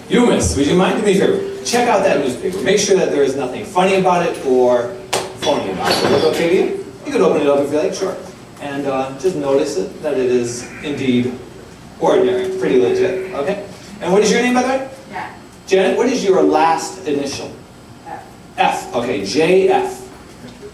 You miss. Would you mind doing me a favor? Check out that newspaper. Make sure that there is nothing funny about it or phony about it. Is that okay with you? You can open it up if you like, sure. And just notice it, that it is indeed ordinary, pretty legit, okay? And what is your name, by the way? Yeah. Janet, what is your last initial? F. F, okay, JF.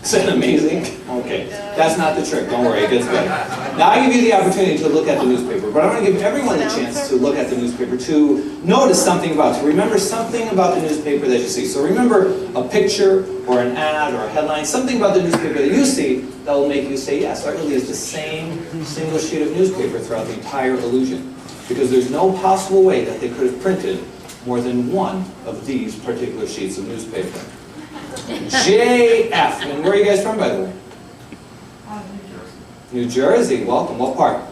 Isn't that amazing? Okay, that's not the trick, don't worry, it gets better. Now I give you the opportunity to look at the newspaper, but I want to give everyone the chance to look at the newspaper, to notice something about it, to remember something about the newspaper that you see. So remember a picture, or an ad, or a headline, something about the newspaper that you see that will make you say, yes, that really is the same single sheet of newspaper throughout the entire illusion. Because there's no possible way that they could have printed more than one of these particular sheets of newspaper. JF. And where are you guys from, by the way? New Jersey. New Jersey. Welcome. What part?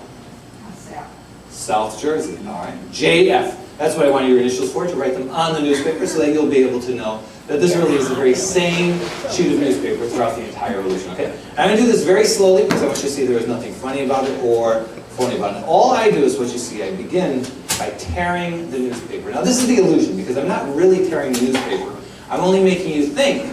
South. South Jersey. All right. JF. That's what I want your initials for, to write them on the newspaper so that you'll be able to know that this really is the very same sheet of newspaper throughout the entire illusion. Okay? I'm going to do this very slowly because I want you to see there is nothing funny about it or phony about it. All I do is what you see. I begin by tearing the newspaper. Now this is the illusion because I'm not really tearing the newspaper. I'm only making you think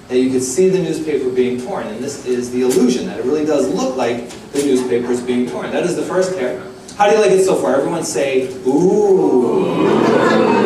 that you could see the newspaper being torn. And this is the illusion, that it really does look like the newspaper is being torn. That is the first tear. How do you like it so far? Everyone say, ooh.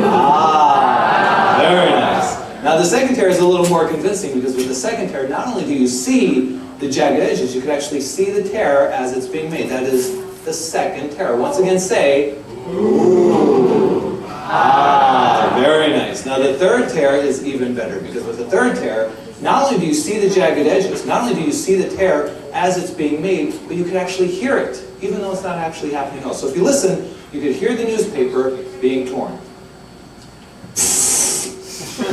Ah, very nice. Now the second tear is a little more convincing because with the second tear, not only do you see the jagged edges, you can actually see the tear as it's being made. That is the second tear. Once again say, ooh. Ah, very nice. Now the third tear is even better because with the third tear, not only do you see the jagged edges, not only do you see the tear as it's being made, but you can actually hear it, even though it's not actually happening at all. So if you listen, you could hear the newspaper being torn. Hear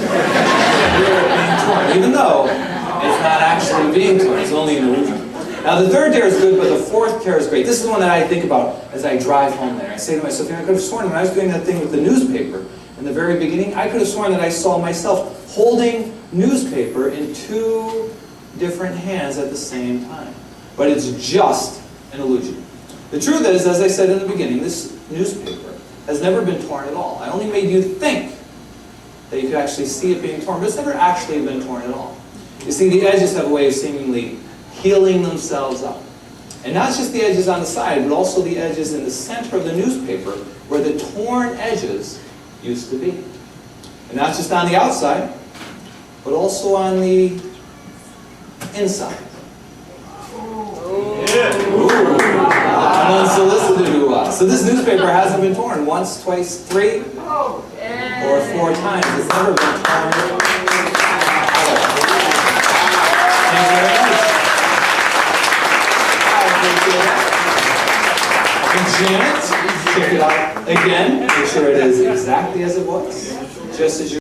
it being torn, even though it's not actually being torn, it's only an illusion. Now the third tear is good, but the fourth tear is great. This is the one that I think about as I drive home there. I say to myself, I could have sworn when I was doing that thing with the newspaper in the very beginning, I could have sworn that I saw myself holding newspaper in two different hands at the same time. But it's just an illusion. The truth is, as I said in the beginning, this newspaper has never been torn at all. I only made you think that you could actually see it being torn, but it's never actually been torn at all. You see, the edges have a way of seemingly healing themselves up. And not just the edges on the side, but also the edges in the center of the newspaper where the torn edges used to be. And not just on the outside, but also on the inside. Ooh. An unsolicited ooh-ah. So this newspaper hasn't been torn once, twice, three, or four times. It's never been torn. Thank you very much. And Janet, check it out again. Make sure it is exactly as it was. Just as you